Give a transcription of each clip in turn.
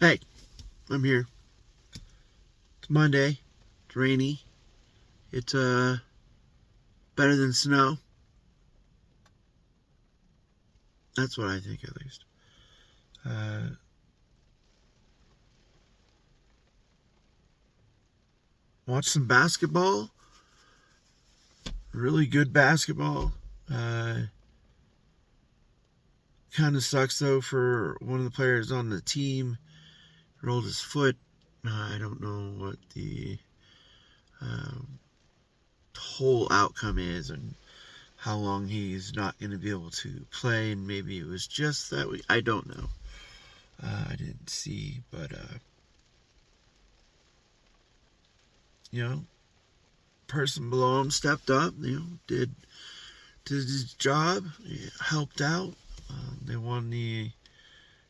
Hey, I'm here. It's Monday. It's rainy. It's better than snow. That's what I think, at least. Uh, watch some basketball. Really good basketball. Uh, kind of sucks though for one of the players on the team. Rolled his foot. I don't know what the um, whole outcome is and how long he's not going to be able to play, and maybe it was just that week. I don't know. I didn't see, but you know, person below him stepped up. Did his job, helped out. They won the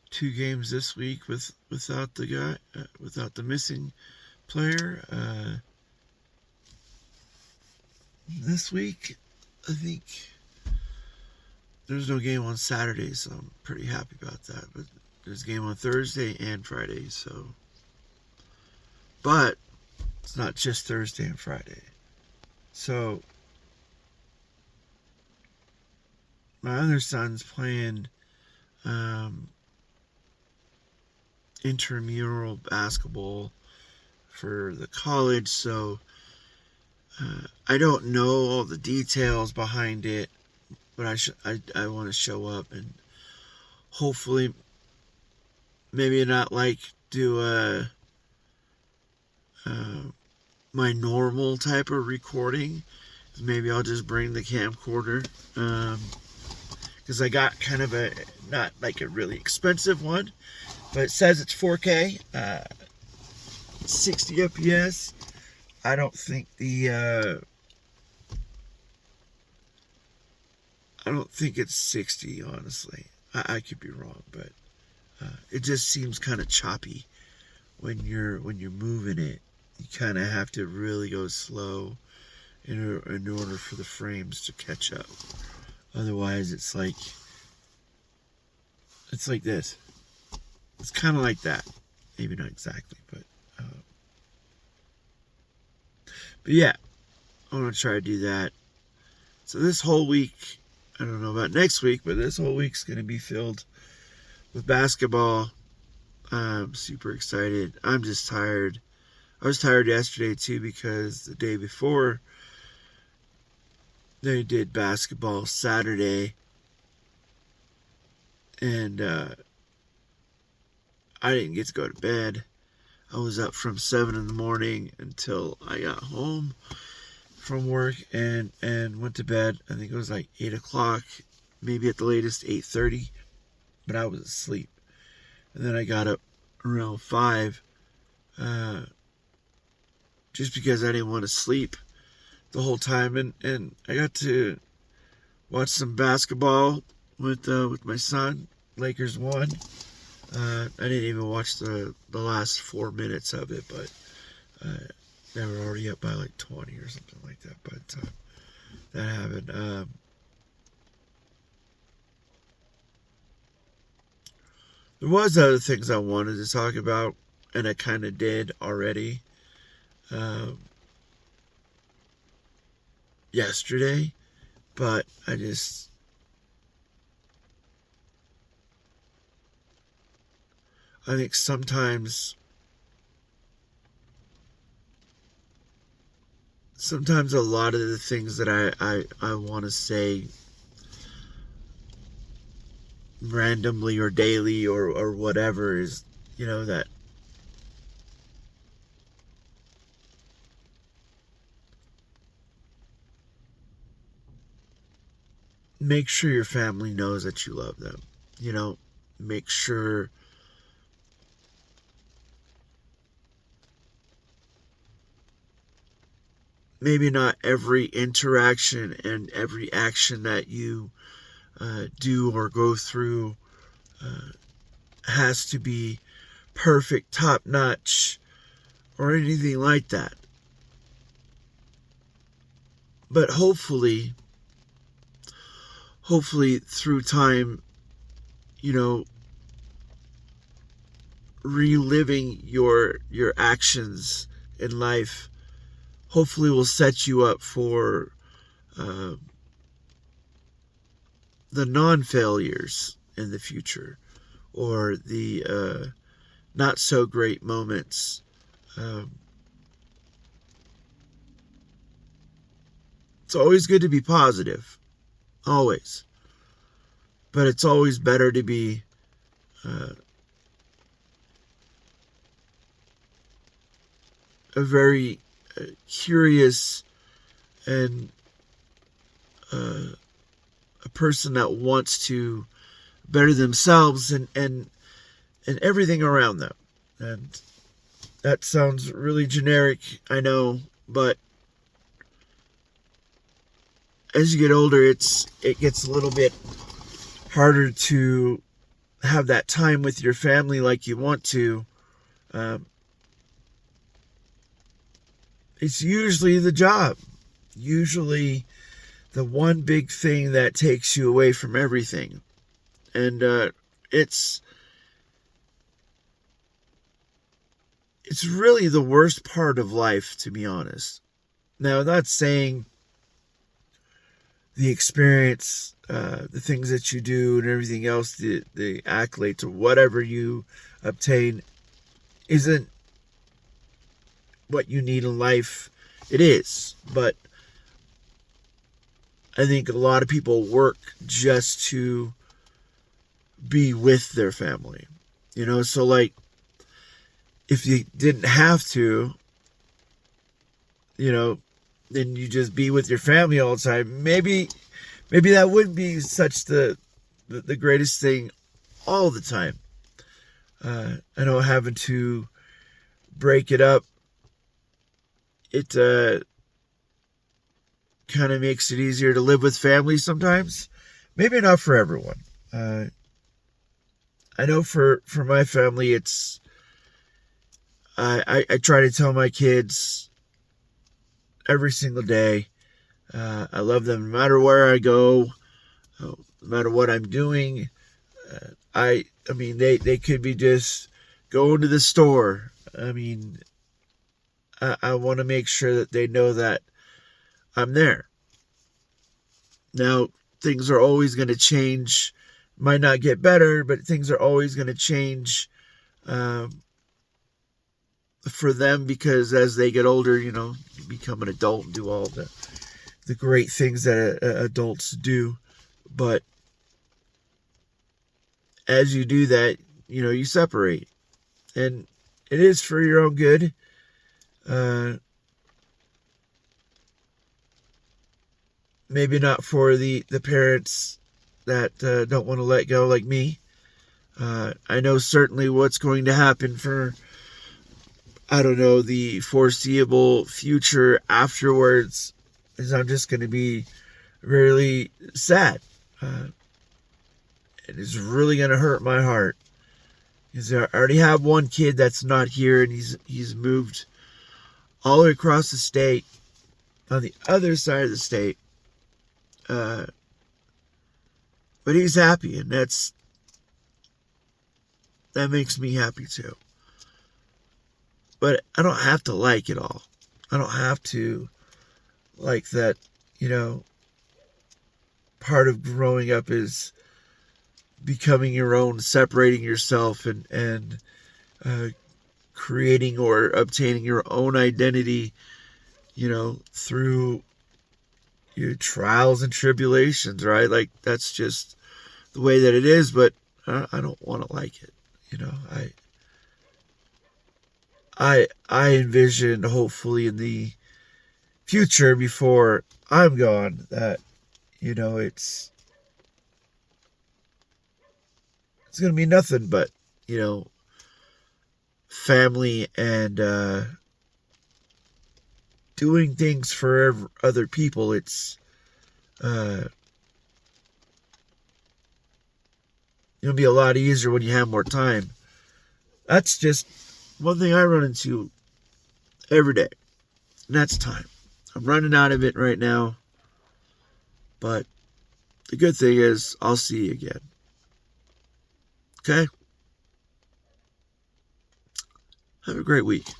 2 games this week without the guy, without the missing player. This week, I think there's no game on Saturday, so I'm pretty happy about that. But there's a game on Thursday and Friday, so. But it's not just Thursday and Friday. So my other son's playing um, intramural basketball for the college, so I don't know all the details behind it, but I want to show up and hopefully maybe not like do a my normal type of recording. Maybe I'll just bring the camcorder because I got kind of a not like a really expensive one, but it says it's 4K, 60 FPS. I don't think I don't think it's 60, honestly. I could be wrong, but it just seems kind of choppy when you're moving it. You kind of have to really go slow in order for the frames to catch up. Otherwise, it's like this. It's kind of like that. Maybe not exactly, but yeah, I want to try to do that. So this whole week, I don't know about next week, but this whole week's going to be filled with basketball. I'm super excited. I'm just tired. I was tired yesterday too because the day before they did basketball Saturday, and I didn't get to go to bed. I was up from 7 in the morning until I got home from work and went to bed. I think it was like 8 o'clock, maybe at the latest 8:30, but I was asleep. And then I got up around 5, uh, just because I didn't want to sleep the whole time, and I got to watch some basketball with my son. Lakers won. I didn't even watch the last 4 minutes of it, but they were already up by like 20 or something like that. But that happened. There was other things I wanted to talk about, and I kind of did already um, yesterday, but I think sometimes a lot of the things that I want to say randomly or daily or whatever is, that make sure your family knows that you love them. Make sure maybe not every interaction and every action that you do or go through uh, has to be perfect, top notch, or anything like that. But hopefully through time, you know, reliving your actions in life hopefully will set you up for uh, the non-failures in the future, or the not so great moments. Um, it's always good to be positive, always, but it's always better to be uh, a very curious and uh, a person that wants to better themselves and everything around them. And that sounds really generic, I know, but as you get older, it gets a little bit harder to have that time with your family like you want to. Um, it's usually the job, usually the one big thing that takes you away from everything. And it's really the worst part of life, to be honest. Now, I'm not saying the experience, the things that you do and everything else, the accolades or whatever you obtain isn't what you need in life. It is, but I think a lot of people work just to be with their family. So like, if you didn't have to, then you just be with your family all the time. Maybe that wouldn't be such the greatest thing all the time. I know having to break it up, it kind of makes it easier to live with family sometimes. Maybe not for everyone. I know for my family, it's I try to tell my kids every single day, I love them no matter where I go, no matter what I'm doing. I mean, they could be just going to the store. I mean, I want to make sure that they know that I'm there. Now, things are always going to change. Might not get better, but things are always going to change for them, because as they get older, you become an adult and do all the great things that adults do. But as you do that, you separate. And it is for your own good. Maybe not for the parents that don't want to let go like me. I know certainly what's going to happen for, I don't know, the foreseeable future afterwards is I'm just going to be really sad. It is really going to hurt my heart. Because I already have one kid that's not here, and he's moved all the way across the state, on the other side of the state. But he's happy, and that makes me happy too. But I don't have to like it all. I don't have to like that, part of growing up is becoming your own, separating yourself and creating or obtaining your own identity, through your trials and tribulations, right? Like, that's just the way that it is, but I don't want to like it. I envision, hopefully in the future, before I'm gone, that, it's going to be nothing but, family and doing things for other people. It's it'll be a lot easier when you have more time. That's just one thing I run into every day, and that's time. I'm running out of it right now, but the good thing is I'll see you again. Okay? Have a great week.